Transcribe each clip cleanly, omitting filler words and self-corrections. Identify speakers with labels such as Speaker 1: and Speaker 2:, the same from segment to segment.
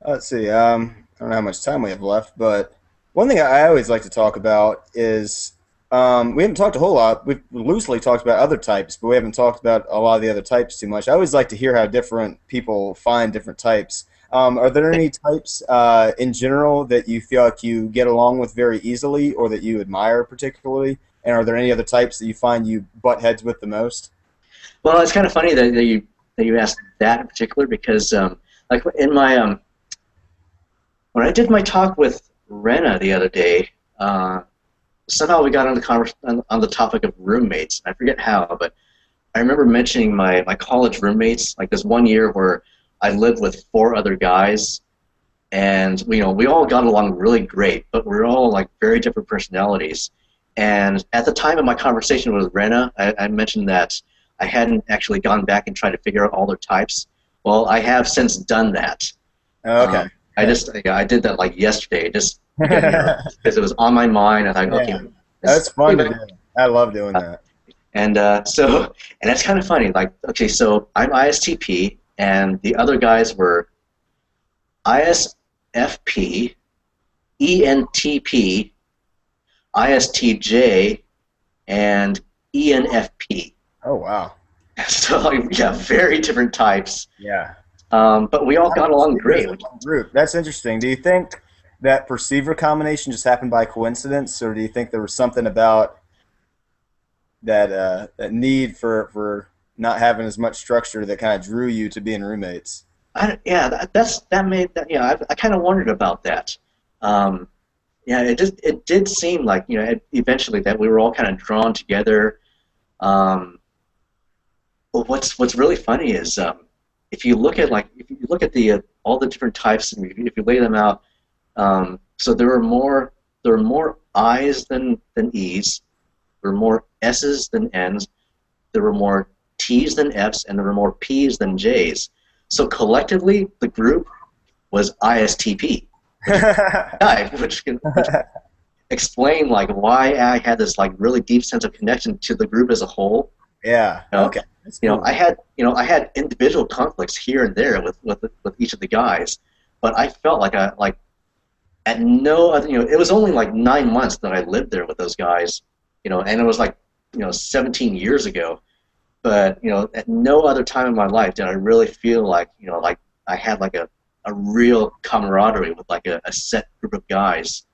Speaker 1: Let's see. I don't know how much time we have left, but one thing I always like to talk about is we haven't talked a whole lot. We've loosely talked about other types, but we haven't talked about a lot of the other types too much. I always like to hear how different people find different types. Are there any types in general that you feel like you get along with very easily, or that you admire particularly? And are there any other types that you find you butt heads with the most?
Speaker 2: Well, it's kind of funny that you asked that in particular because like in my when I did my talk with Rena the other day, somehow we got on on the topic of roommates. I forget how, but I remember mentioning my college roommates. Like this one year where I lived with four other guys, and we all got along really great, but we are all like very different personalities. And at the time of my conversation with Rena, I mentioned that I hadn't actually gone back and tried to figure out all their types. Well, I have since done that.
Speaker 1: Okay.
Speaker 2: I did that like yesterday, just again, because it was on my mind. I thought, okay,
Speaker 1: Yeah,
Speaker 2: it's,
Speaker 1: that's fun to do. I love doing
Speaker 2: uh,
Speaker 1: that.
Speaker 2: and that's kind of funny. Like, okay, so I'm ISTP, and the other guys were ISFP, ENTP, ISTJ, and ENFP.
Speaker 1: Oh wow.
Speaker 2: So, like, yeah, very different types.
Speaker 1: Yeah.
Speaker 2: But we all
Speaker 1: How
Speaker 2: got
Speaker 1: did you
Speaker 2: along
Speaker 1: see it as
Speaker 2: great.
Speaker 1: a group? That's interesting. Do you think that perceiver combination just happened by coincidence, or do you think there was something about that need for not having as much structure that kind of drew you to being roommates?
Speaker 2: Yeah, that made that. Yeah, I kind of wondered about that. Um, yeah, it did seem like eventually that we were all kind of drawn together. Um, but what's really funny is if you look at the all the different types and if you lay them out, so there were more I's than E's, there were more S's than N's, there were more T's than F's, and there were more P's than J's. So collectively, the group was ISTP, which which explain like why I had this like really deep sense of connection to the group as a whole.
Speaker 1: Yeah.
Speaker 2: You know,
Speaker 1: Okay. That's cool.
Speaker 2: I had individual conflicts here and there with each of the guys, but I felt like I like at no other it was only like 9 months that I lived there with those guys, and it was like 17 years ago. But at no other time in my life did I really feel like like I had like a real camaraderie with like a set group of guys.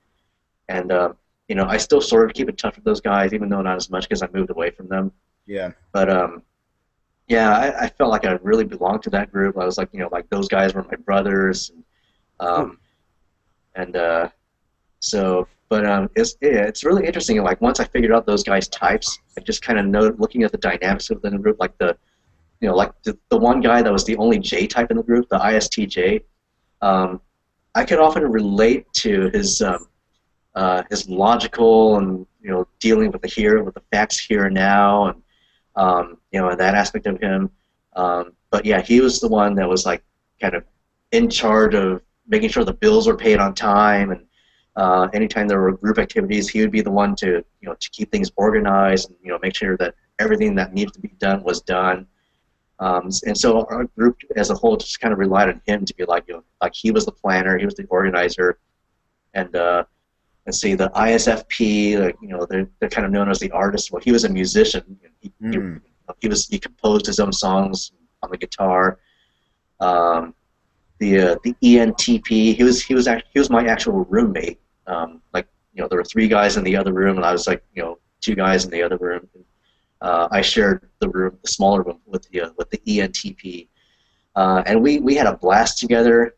Speaker 2: And I still sort of keep in touch with those guys, even though not as much because I moved away from them.
Speaker 1: Yeah.
Speaker 2: But yeah, I felt like I really belonged to that group. I was like, like those guys were my brothers,
Speaker 1: Cool.
Speaker 2: um, and but it's really interesting. Like once I figured out those guys' types, I just kind of know looking at the dynamics of the group, like like the one guy that was the only J type in the group, the ISTJ. Um, I could often relate to his logical and dealing with with the facts here and now, and and that aspect of him. But yeah, he was the one that was like kind of in charge of making sure the bills were paid on time, and anytime there were group activities, he would be the one to to keep things organized and make sure that everything that needed to be done was done. And so our group as a whole just kind of relied on him to be like like he was the planner, he was the organizer, and let's see, the ISFP, like, they're kind of known as the artist. Well, he was a musician.
Speaker 1: Hmm.
Speaker 2: He composed his own songs on the guitar. Um, the ENTP, he was my actual roommate. Like there were three guys in the other room, and I was like two guys in the other room. I shared the room, the smaller room, with the ENTP, and we had a blast together.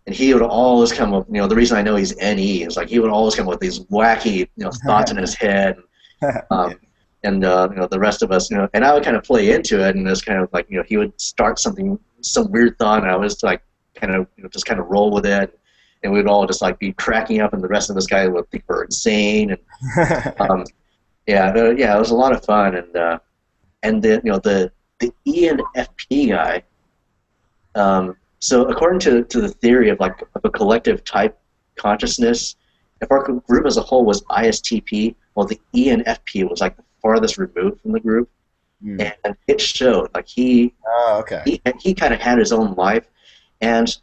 Speaker 2: And he would always come up. The reason I know he's NE is like he would always come up with these wacky thoughts in his head.
Speaker 1: Yeah.
Speaker 2: Um, and the rest of us, and I would kind of play into it, and it's kind of like he would start some weird thought, and I was like kind of just kind of roll with it, and we'd all just like be cracking up, and the rest of us guys would think we're insane, and yeah, it was a lot of fun, and the ENFP guy. So according to the theory of like of a collective type consciousness, if our group as a whole was ISTP, well, the ENFP was like the farthest removed from the group,
Speaker 1: Hmm.
Speaker 2: and it showed. Like
Speaker 1: Oh, okay.
Speaker 2: he kind of had his own life, and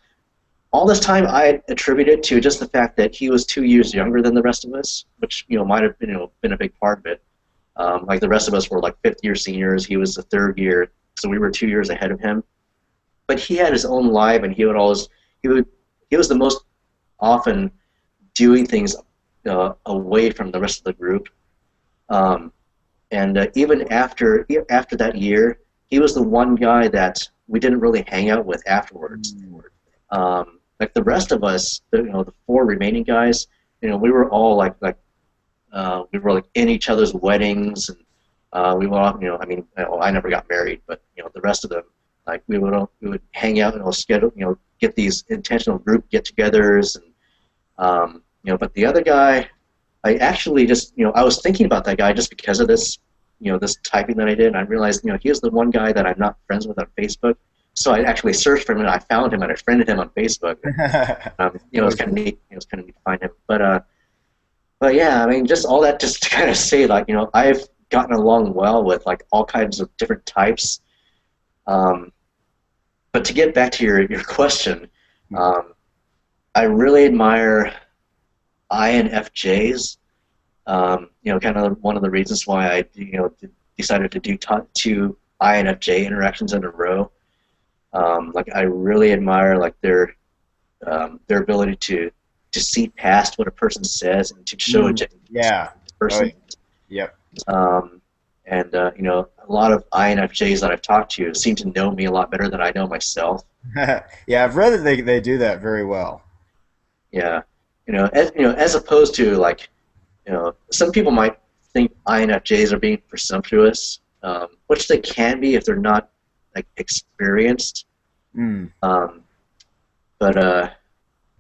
Speaker 2: all this time I attributed to just the fact that he was 2 years younger than the rest of us, which might have been been a big part of it. Like the rest of us were like fifth year seniors. He was the third year, so we were 2 years ahead of him. But he had his own life, and he would he was the most often doing things away from the rest of the group. Um, and even after that year, he was the one guy that we didn't really hang out with afterwards. Like the rest of us, the four remaining guys, we were all we were like in each other's weddings, and we were all, I mean, I never got married, but the rest of them, like we would hang out and schedule, get these intentional group get-togethers, and but the other guy, I actually just, I was thinking about that guy just because of this, this typing that I did, and I realized, he was the one guy that I'm not friends with on Facebook. So I actually searched for him, and I found him, and I friended him on Facebook. It was kind of neat. It was kind of neat to find him. But yeah, I mean, just all that, just to kind of say, like, I've gotten along well with like all kinds of different types. But to get back to your question, I really admire INFJs. Kind of one of the reasons why I, decided to do two INFJ interactions in a row. Like I really admire like their ability to see past what a person says and to show a genuine person.
Speaker 1: Oh, yep.
Speaker 2: And a lot of INFJs that I've talked to seem to know me a lot better than I know myself.
Speaker 1: Yeah, I've read that they do that very well.
Speaker 2: Yeah, as opposed to like, some people might think INFJs are being presumptuous, which they can be if they're not like experienced. But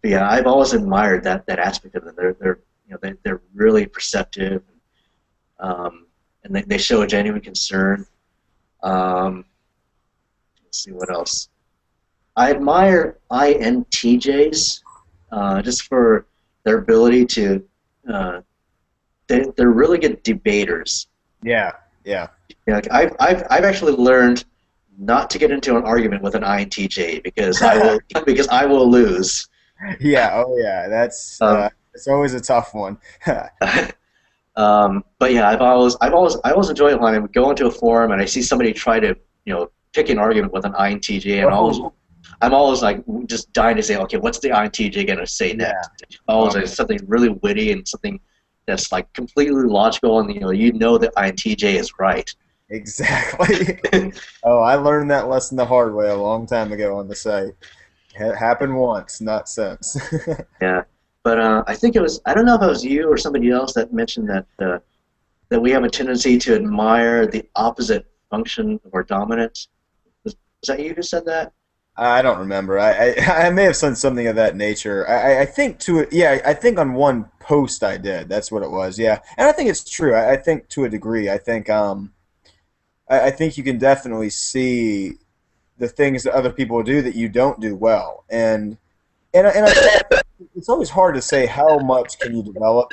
Speaker 2: yeah, I've always admired that aspect of them. They're really perceptive, and they show a genuine concern. Let's see what else. I admire INTJs just for their ability to. They're really good debaters.
Speaker 1: Yeah, yeah.
Speaker 2: Like I've actually learned not to get into an argument with an INTJ because I will lose.
Speaker 1: Yeah, oh yeah, that's it's always a tough one.
Speaker 2: But yeah, I always enjoy it when I go into a forum and I see somebody try to pick an argument with an INTJ, and I'm always like just dying to say, okay, what's the INTJ gonna say next? Always something really witty and something that's like completely logical, and the INTJ is right.
Speaker 1: Exactly. Oh, I learned that lesson the hard way a long time ago on the site. It happened once, not since.
Speaker 2: Yeah, but I think I don't know if it was you or somebody else that mentioned that that we have a tendency to admire the opposite function of our dominant. Was that you who said that?
Speaker 1: I don't remember. I may have said something of that nature. I think to it. Yeah, I think on one post I did. That's what it was. Yeah, and I think it's true. I think to a degree. I think you can definitely see the things that other people do that you don't do well, and I think it's always hard to say how much can you develop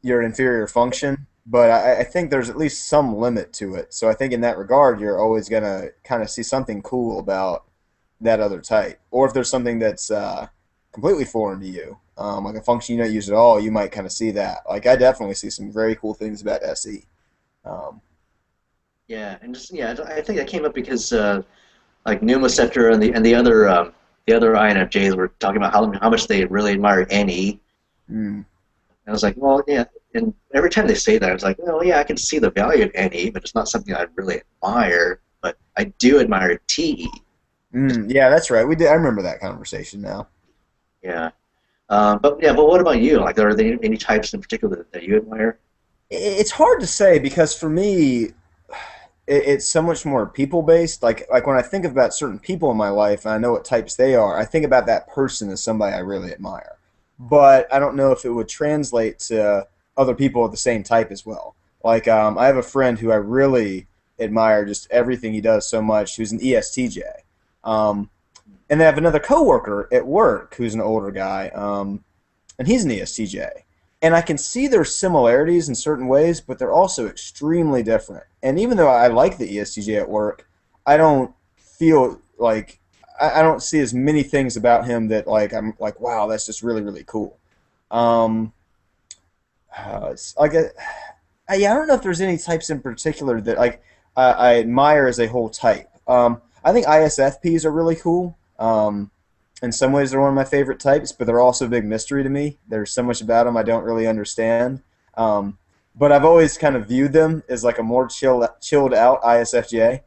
Speaker 1: your inferior function, but I think there's at least some limit to it. So I think in that regard, you're always gonna kind of see something cool about that other type, or if there's something that's completely foreign to you, like a function you don't use at all, you might kind of see that. Like I definitely see some very cool things about SE. Um,
Speaker 2: Yeah, and just I think that came up because like Numa Scepter and the other INFJs were talking about how much they really admire NE.
Speaker 1: mm,
Speaker 2: And I was like, well, yeah. And every time they say that, I was like, well, yeah, I can see the value of NE, but it's not something I really admire. But I do admire TE.
Speaker 1: yeah, that's right. We did. I remember that conversation now.
Speaker 2: Yeah. But what about you? Like, are there any types in particular that you admire?
Speaker 1: It's hard to say because for me, it's so much more people based. Like when I think about certain people in my life and I know what types they are, I think about that person as somebody I really admire. But I don't know if it would translate to other people of the same type as well. Like I have a friend who I really admire just everything he does so much, who's an ESTJ. Um, and then I have another coworker at work who's an older guy, and he's an ESTJ. And I can see their similarities in certain ways, but they're also extremely different. And even though I like the ESTJ at work, I don't feel like I don't see as many things about him that like I'm like, wow, that's just really really cool. Um, it's like yeah, I don't know if there's any types in particular that like I admire as a whole type. I think ISFPs are really cool. In some ways, they're one of my favorite types, but they're also a big mystery to me. There's so much about them I don't really understand. Um, but I've always kind of viewed them as like a more chilled out ISFJ.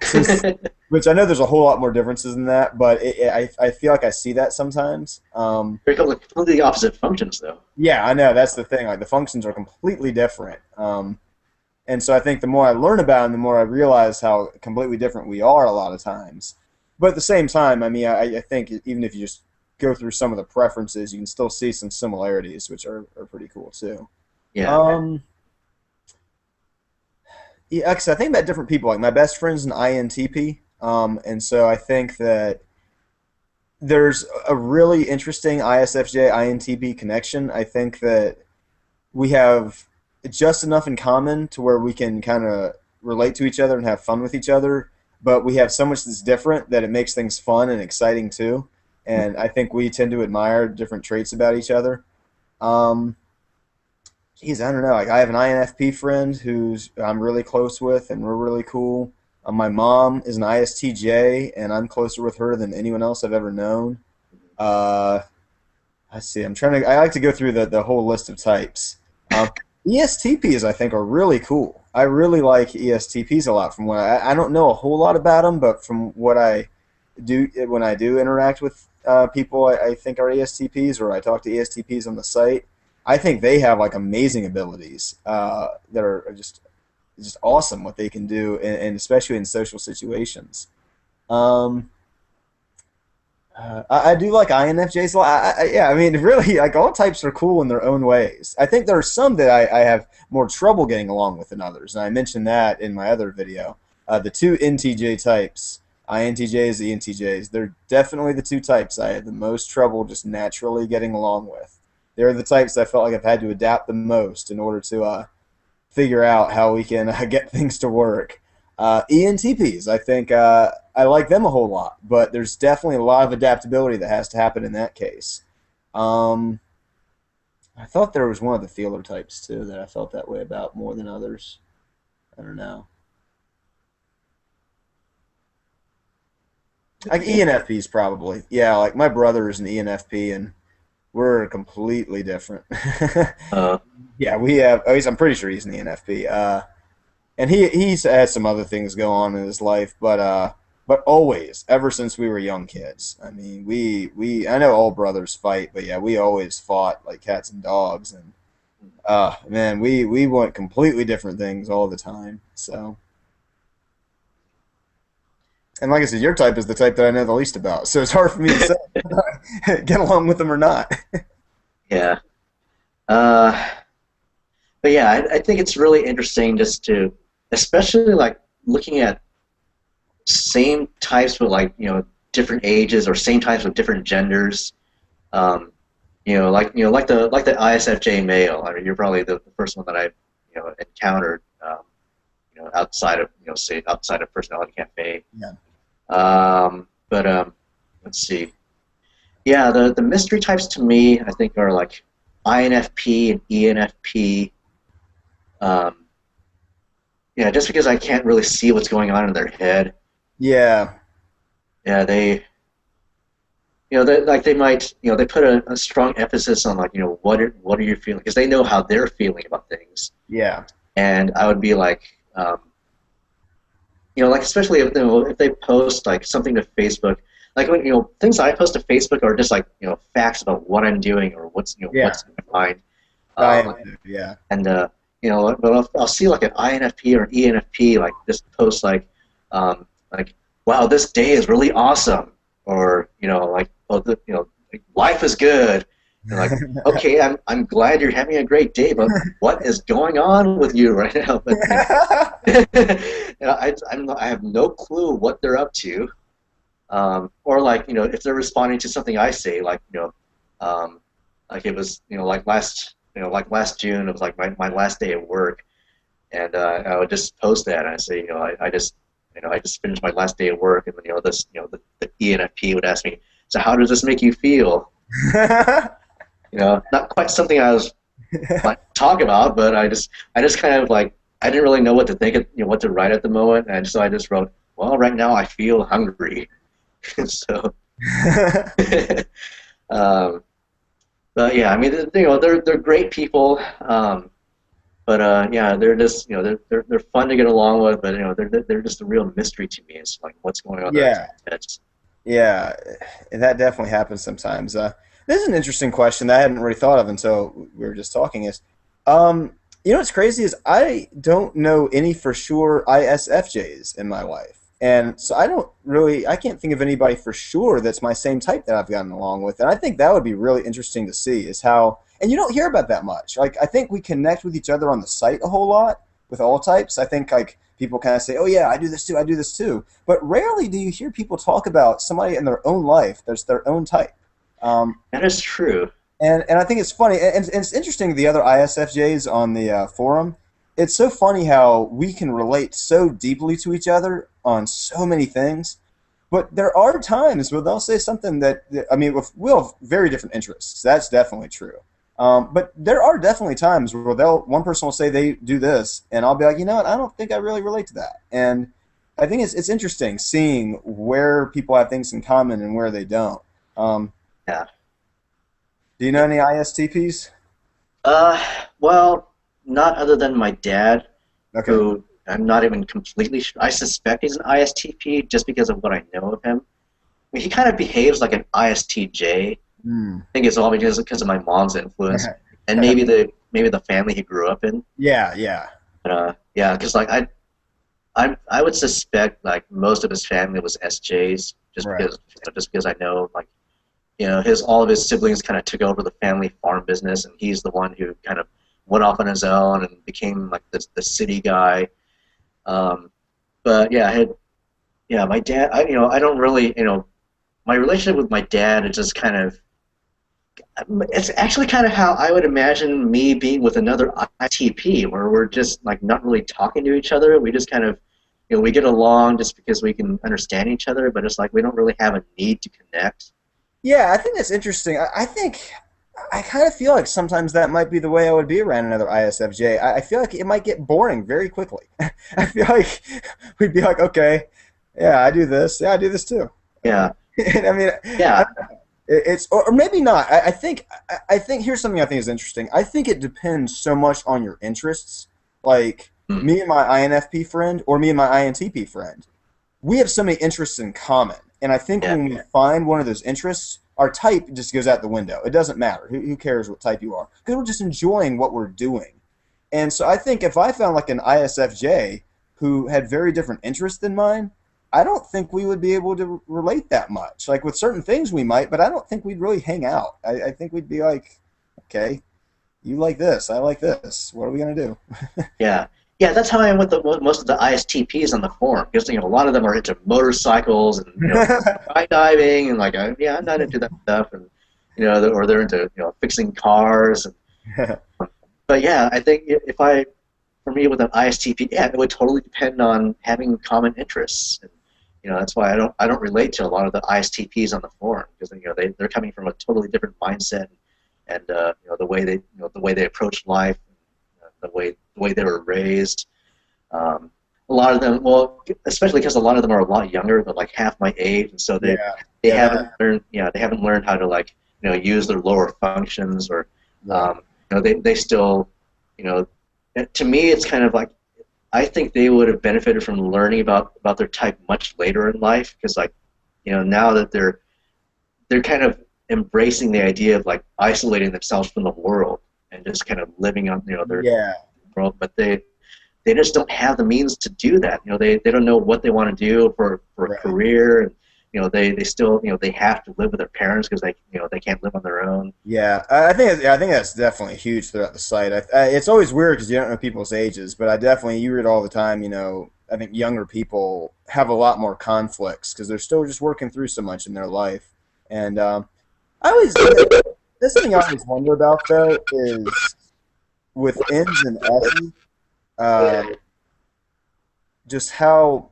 Speaker 1: Since, which I know there's a whole lot more differences in that, but I feel like I see that sometimes.
Speaker 2: They're completely opposite functions, though.
Speaker 1: Yeah, I know that's the thing. Like the functions are completely different. And so I think the more I learn about them, the more I realize how completely different we are a lot of times. But at the same time, I mean, I think even if you just go through some of the preferences, you can still see some similarities, which are pretty cool too.
Speaker 2: Yeah.
Speaker 1: Um, yeah, 'cause I think about different people. Like my best friend's an INTP, and so I think that there's a really interesting ISFJ INTP connection. I think that we have just enough in common to where we can kind of relate to each other and have fun with each other, but we have so much that's different that it makes things fun and exciting too. And I think we tend to admire different traits about each other. Um, Geez, I don't know. Like I have an INFP friend who's I'm really close with, and we're really cool. My mom is an ISTJ, and I'm closer with her than anyone else I've ever known. Uh, I see. I'm trying to. I like to go through the whole list of types. ESTPs, I think, are really cool. I really like ESTPs a lot. From what I don't know a whole lot about them, but from what I do when I do interact with people, I think are ESTPs, or I talk to ESTPs on the site. I think they have like amazing abilities that are just awesome what they can do, and especially in social situations. Um, I do like INFJs a lot. Yeah, I mean, really, like all types are cool in their own ways. I think there are some that I have more trouble getting along with than others, and I mentioned that in my other video. The two NTJ types, INTJs, ENTJs, they're definitely the two types I had the most trouble just naturally getting along with. They're the types I felt like I've had to adapt the most in order to figure out how we can get things to work. ENTPs, I think I like them a whole lot, but there's definitely a lot of adaptability that has to happen in that case. Um, I thought there was one of the feeler types too that I felt that way about more than others. I don't know. Like ENFPs probably. Yeah, like my brother is an ENFP and we're completely different.
Speaker 2: Uh,
Speaker 1: Yeah, we have. At least I'm pretty sure he's an ENFP. And he's had some other things go on in his life, but always, ever since we were young kids. I mean, we I know all brothers fight, but yeah, we always fought like cats and dogs, and man, we want completely different things all the time. So, and like I said, your type is the type that I know the least about, so it's hard for me to say get along with them or not.
Speaker 2: yeah. Uh, but yeah, I think it's really interesting just to, especially like looking at same types with like different ages or same types with different genders. Um, like the ISFJ male. I mean, you're probably the first one that I've encountered. Outside of say outside of Personality Cafe.
Speaker 1: Yeah.
Speaker 2: But let's see. Yeah, the mystery types to me, I think, are like INFP and ENFP. Um, yeah, just because I can't really see what's going on in their head.
Speaker 1: Yeah.
Speaker 2: Yeah, they might, they put a strong emphasis on like, what are you feeling? Because they know how they're feeling about things.
Speaker 1: Yeah.
Speaker 2: And I would be like, like especially if they post like something to Facebook, like when things I post to Facebook are just like facts about what I'm doing or
Speaker 1: Yeah.
Speaker 2: what's in my mind. Um,
Speaker 1: INFP. Yeah.
Speaker 2: and but I'll see like an INFP or an ENFP like just post like wow, this day is really awesome, or like oh like, life is good, and like okay, I'm glad you're having a great day, but what is going on with you right now? But I have no clue what they're up to, or like if they're responding to something I say, like like it was like last June, it was like my last day at work, and I would just post that and I say I just I just finished my last day of work, and then the ENFP would ask me, so how does this make you feel? Not quite something I was like talk about, but I just kind of like I didn't really know what to think, what to write at the moment, and so I just wrote, well, right now I feel hungry. So, um, but yeah, I mean, they're great people, but yeah, they're just they're fun to get along with, but they're just a real mystery to me. It's like what's going on in their
Speaker 1: Yeah,
Speaker 2: heads.
Speaker 1: yeah, that definitely happens sometimes. This is an interesting question that I hadn't really thought of until we were just talking. Um, what's crazy is I don't know any for sure ISFJs in my life, and so I can't think of anybody for sure that's my same type that I've gotten along with, and I think that would be really interesting to see is how, and you don't hear about that much. Like I think we connect with each other on the site a whole lot with all types. I think like people kind of say, "Oh yeah, I do this too, I do this too," but rarely do you hear people talk about somebody in their own life that's their own type. Um,
Speaker 2: That is true.
Speaker 1: and I think it's funny, and it's interesting. The other ISFJs on the forum, it's so funny how we can relate so deeply to each other on so many things. But there are times where they'll say something I mean, we'll have very different interests. That's definitely true. But there are definitely times where one person will say they do this, and I'll be like, you know what? I don't think I really relate to that. And I think it's interesting seeing where people have things in common and where they don't. Um,
Speaker 2: Yeah.
Speaker 1: do you know any ISTPs?
Speaker 2: Uh, well, not other than my dad,
Speaker 1: Okay.
Speaker 2: who I'm not even completely sure. I suspect he's an ISTP just because of what I know of him. I mean, he kind of behaves like an ISTJ. I
Speaker 1: Hmm.
Speaker 2: think it's all because of my mom's influence, and maybe the family he grew up in.
Speaker 1: Yeah, yeah,
Speaker 2: But, yeah, because like I would suspect like most of his family was SJs,
Speaker 1: right.
Speaker 2: just because I know like his all of his siblings kind of took over the family farm business, and he's the one who kind of went off on his own and became like the city guy. Um, but yeah, my dad. I don't really my relationship with my dad is just kind of it's actually kind of how I would imagine me being with another ITP, where we're just like not really talking to each other. We just kind of we get along just because we can understand each other, but it's like we don't really have a need to connect.
Speaker 1: Yeah, I think that's interesting. I think I kind of feel like sometimes that might be the way I would be around another ISFJ. I feel like it might get boring very quickly. I feel like we'd be like, okay, yeah, I do this. Yeah, I do this too.
Speaker 2: Yeah,
Speaker 1: And I mean,
Speaker 2: yeah,
Speaker 1: it's or maybe not. I think here's something I think is interesting. I think it depends so much on your interests. Like
Speaker 2: mm,
Speaker 1: me and my INFP friend, or me and my INTP friend, we have so many interests in common. And I think
Speaker 2: yeah,
Speaker 1: when we find one of those interests, our type just goes out the window. It doesn't matter. Who cares what type you are? Because we're just enjoying what we're doing. And so I think if I found like an ISFJ who had very different interests than mine, I don't think we would be able to relate that much. Like with certain things we might, but I don't think we'd really hang out. I think we'd be like, okay, you like this, I like this. What are we gonna do?
Speaker 2: yeah. Yeah, that's how I am with most of the ISTPs on the forum, because a lot of them are into motorcycles and skydiving, and like yeah, I'm not into that stuff, and or they're into fixing cars. But yeah, I think for me with an ISTP, yeah, it would totally depend on having common interests. And, that's why I don't relate to a lot of the ISTPs on the forum, because they're coming from a totally different mindset, and the way they approach life, the way they were raised. Um, a lot of them, well, especially because a lot of them are a lot younger, but like half my age, and so they
Speaker 1: Yeah,
Speaker 2: they
Speaker 1: yeah,
Speaker 2: haven't
Speaker 1: that
Speaker 2: learned, they haven't learned how to like use their lower functions, or
Speaker 1: right.
Speaker 2: they still, you know, to me it's kind of like I think they would have benefited from learning about their type much later in life, because like now that they're kind of embracing the idea of like isolating themselves from the world and just kind of living on their
Speaker 1: Yeah,
Speaker 2: world, but they just don't have the means to do that. They don't know what they want to do for a
Speaker 1: right.
Speaker 2: career, and they still they have to live with their parents because they can't live on their own.
Speaker 1: Yeah, I think that's definitely huge throughout the site. It's always weird because you don't know people's ages, but I definitely you read all the time. I think younger people have a lot more conflicts because they're still just working through so much in their life. And I always this thing I always wonder about though is with N's and S's, uh, just how.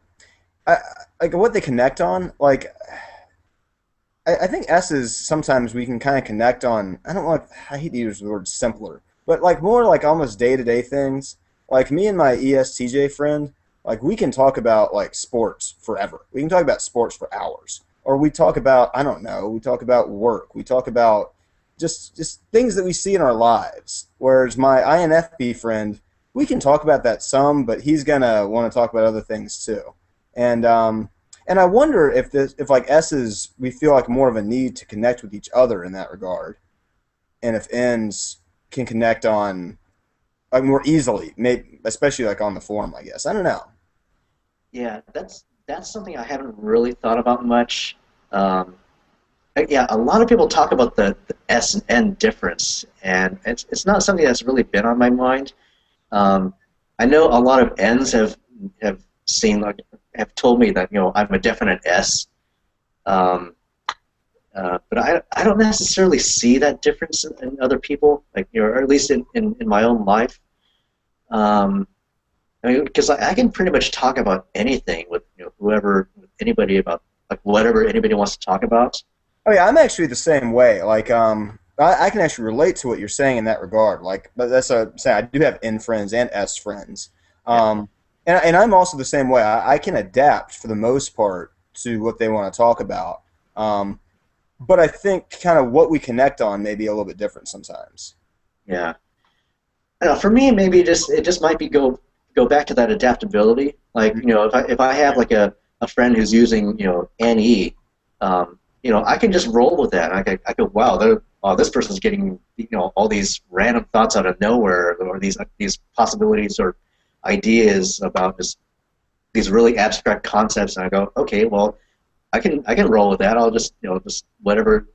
Speaker 1: I, like what they connect on. Like I think S's sometimes we can kind of connect on. I don't like. I hate to use the word simpler, but like more like almost day to day things. Like me and my ESTJ friend, like we can talk about like sports forever. We can talk about sports for hours, or we talk about I don't know. We talk about work. We talk about just things that we see in our lives. Whereas my INFP friend, we can talk about that some, but he's gonna want to talk about other things too. And and I wonder if if like S's, we feel like more of a need to connect with each other in that regard, and if N's can connect on like more easily, maybe especially like on the forum. I guess I don't know.
Speaker 2: Yeah, that's something I haven't really thought about much. Um, yeah, a lot of people talk about the S and N difference, and it's not something that's really been on my mind. Um, I know a lot of N's have seen like have told me that I'm a definite S, um, but I don't necessarily see that difference in other people, like or at least in my own life. Um, I mean, because I can pretty much talk about anything with whoever, with anybody about like whatever anybody wants to talk about.
Speaker 1: Oh yeah, I'm actually the same way. Like I can actually relate to what you're saying in that regard. Like, but that's a saying. I do have N friends and S friends.
Speaker 2: Yeah,
Speaker 1: And I'm also the same way. I can adapt for the most part to what they want to talk about. Um, but I think kind of what we connect on may be a little bit different sometimes.
Speaker 2: yeah. I don't know, for me, maybe it just might be go back to that adaptability. Like if I have like a friend who's using NE, I can just roll with that. I go wow, this person's getting all these random thoughts out of nowhere, or these possibilities or ideas about just these really abstract concepts, and I go okay, well I can roll with that. I'll just just whatever.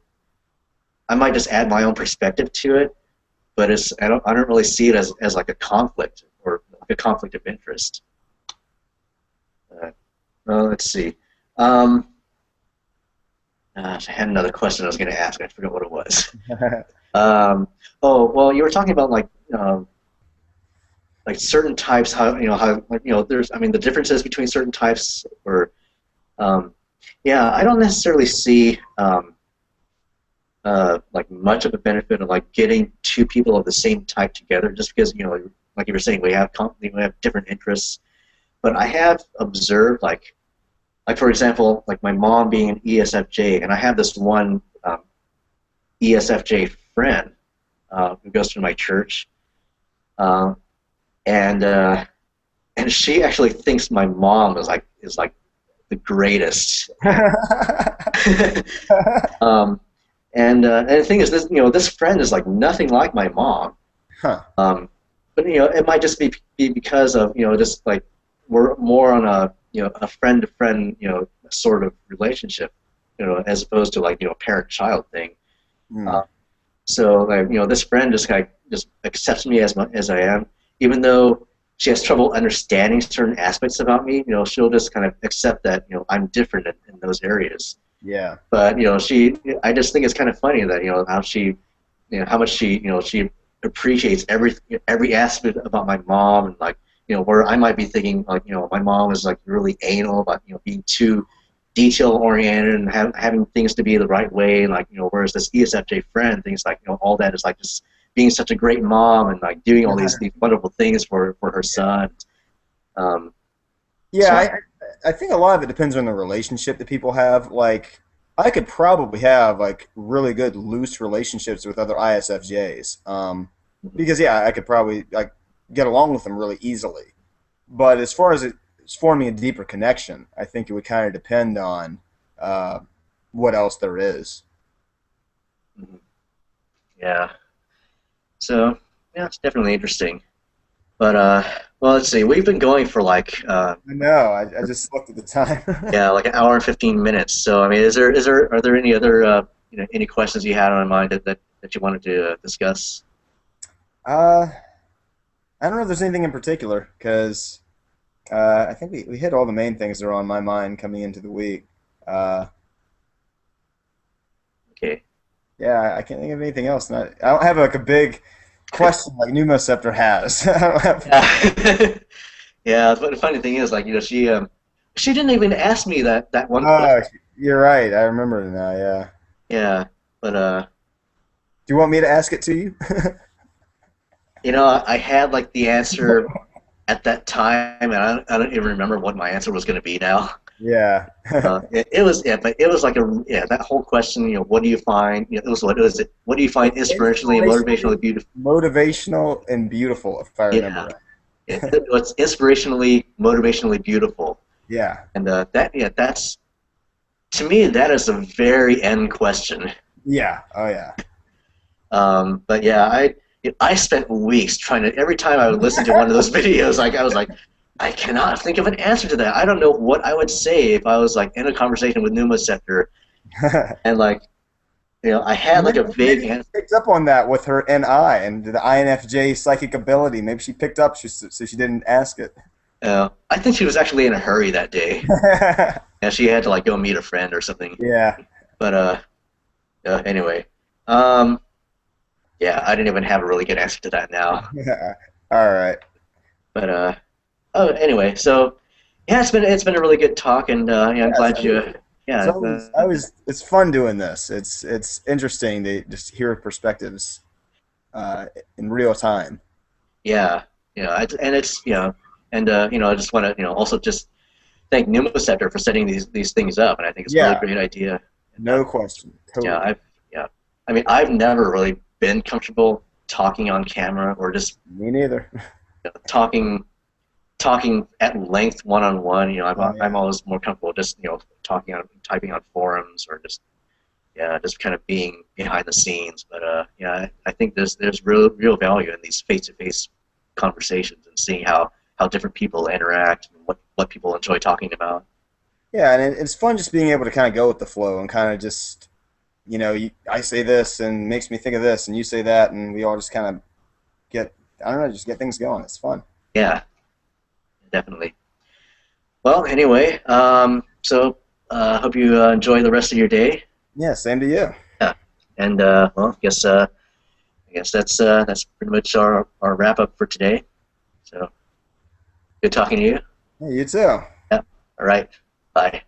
Speaker 2: I might just add my own perspective to it, but I don't really see it as like a conflict or like a conflict of interest. Well, let's see. Um, I had another question I was going to ask. I forgot what it was. Um, oh, well, you were talking about like certain types. How like, there's I mean the differences between certain types. Or um, yeah, I don't necessarily see like much of a benefit of like getting two people of the same type together, just because like you were saying, we have different interests. But I have observed like for example, like my mom being an ESFJ, and I have this one ESFJ friend who goes to my church, uh, and and she actually thinks my mom is like the greatest. um, and the thing is, this friend is like nothing like my mom.
Speaker 1: Huh.
Speaker 2: But it might just be because of just like we're more on a a friend to friend sort of relationship, as opposed to like parent child thing.
Speaker 1: Hmm.
Speaker 2: Uh, so like this friend just accepts me as I am, even though she has trouble understanding certain aspects about me. She'll just kind of accept that I'm different in those areas.
Speaker 1: Yeah.
Speaker 2: But I just think it's kind of funny that how she, how much she appreciates every aspect about my mom, and like where I might be thinking like my mom is like really anal about being too detail oriented and having things to be the right way, and like whereas this ESFJ friend thinks like all that is like just being such a great mom and like doing all these wonderful things for her son. Um,
Speaker 1: Yeah,
Speaker 2: so
Speaker 1: I think a lot of it depends on the relationship that people have. Like, I could probably have like really good loose relationships with other ISFJs. Because yeah, I could probably like get along with them really easily. But as far as it as forming a deeper connection, I think it would kind of depend on uh, what else there is.
Speaker 2: yeah, so yeah, it's definitely interesting. But well, let's see. We've been going for like
Speaker 1: I know. I just looked at the time.
Speaker 2: yeah, like an hour and 15 minutes. So I mean, are there any other any questions you had on mind that you wanted to discuss?
Speaker 1: uh, I don't know if there's anything in particular because I think we hit all the main things that are on my mind coming into the week. Uh,
Speaker 2: Okay.
Speaker 1: yeah, I can't think of anything else. I don't have like a big question like Pneumoceptor has. I don't have.
Speaker 2: Yeah. Yeah. But the funny thing is, like she She didn't even ask me that one
Speaker 1: Oh,
Speaker 2: question.
Speaker 1: you're right. I remember it now. Yeah.
Speaker 2: Yeah, but
Speaker 1: Do you want me to ask it to you?
Speaker 2: I had like the answer at that time, and I don't even remember what my answer was going to be now.
Speaker 1: Yeah.
Speaker 2: It was yeah, but it was like that whole question. What do you find? It was what was it? What do you find inspirationally and motivationally
Speaker 1: Inspirationally
Speaker 2: beautiful?
Speaker 1: motivational and beautiful, if I remember
Speaker 2: Yeah,
Speaker 1: right.
Speaker 2: what's inspirationally, motivationally beautiful,
Speaker 1: Yeah.
Speaker 2: and that's to me that is a very end question.
Speaker 1: Yeah. Oh yeah.
Speaker 2: But yeah, I spent weeks trying to. Every time I would listen to one of those videos, like I was like, I cannot think of an answer to that. I don't know what I would say if I was like in a conversation with Numa Scepter, and like I had like
Speaker 1: maybe,
Speaker 2: a
Speaker 1: maybe
Speaker 2: vague
Speaker 1: she
Speaker 2: answer.
Speaker 1: picked up on that with her NI and the INFJ psychic ability. Maybe she picked up so she didn't ask it.
Speaker 2: I think she was actually in a hurry that day, and she had to like go meet a friend or something.
Speaker 1: Yeah.
Speaker 2: But anyway, um, yeah, I didn't even have a really good answer to that now.
Speaker 1: All right.
Speaker 2: But oh, anyway, so yeah, it's been a really good talk, and yeah, I'm
Speaker 1: Yeah,
Speaker 2: glad you.
Speaker 1: it's
Speaker 2: Yeah,
Speaker 1: always I was it's fun doing this. It's interesting to just hear perspectives in real time.
Speaker 2: yeah, and it's and I just want to also just thank Pneumoceptor for setting these things up, and I think it's a really
Speaker 1: Yeah,
Speaker 2: great idea. And
Speaker 1: no question.
Speaker 2: yeah,
Speaker 1: Totally.
Speaker 2: yeah, I mean, I've never really been comfortable talking on camera or just
Speaker 1: Me neither.
Speaker 2: talking at length one on one.
Speaker 1: Oh
Speaker 2: I'm
Speaker 1: yeah.
Speaker 2: always more comfortable just typing on forums or just just kind of being behind the scenes. But yeah, I think there's real value in these face to face conversations and seeing how different people interact and what people enjoy talking about.
Speaker 1: Yeah, and it's fun just being able to kind of go with the flow and kind of just I say this and makes me think of this, and you say that, and we all just kind of get I don't know, just get things going. It's fun.
Speaker 2: Yeah, definitely. Well, anyway, so hope you enjoy the rest of your day.
Speaker 1: Yeah, same to you.
Speaker 2: Yeah, and well, I guess that's pretty much our wrap up for today. So good talking to you.
Speaker 1: Yeah, you too.
Speaker 2: Yeah. All right. Bye.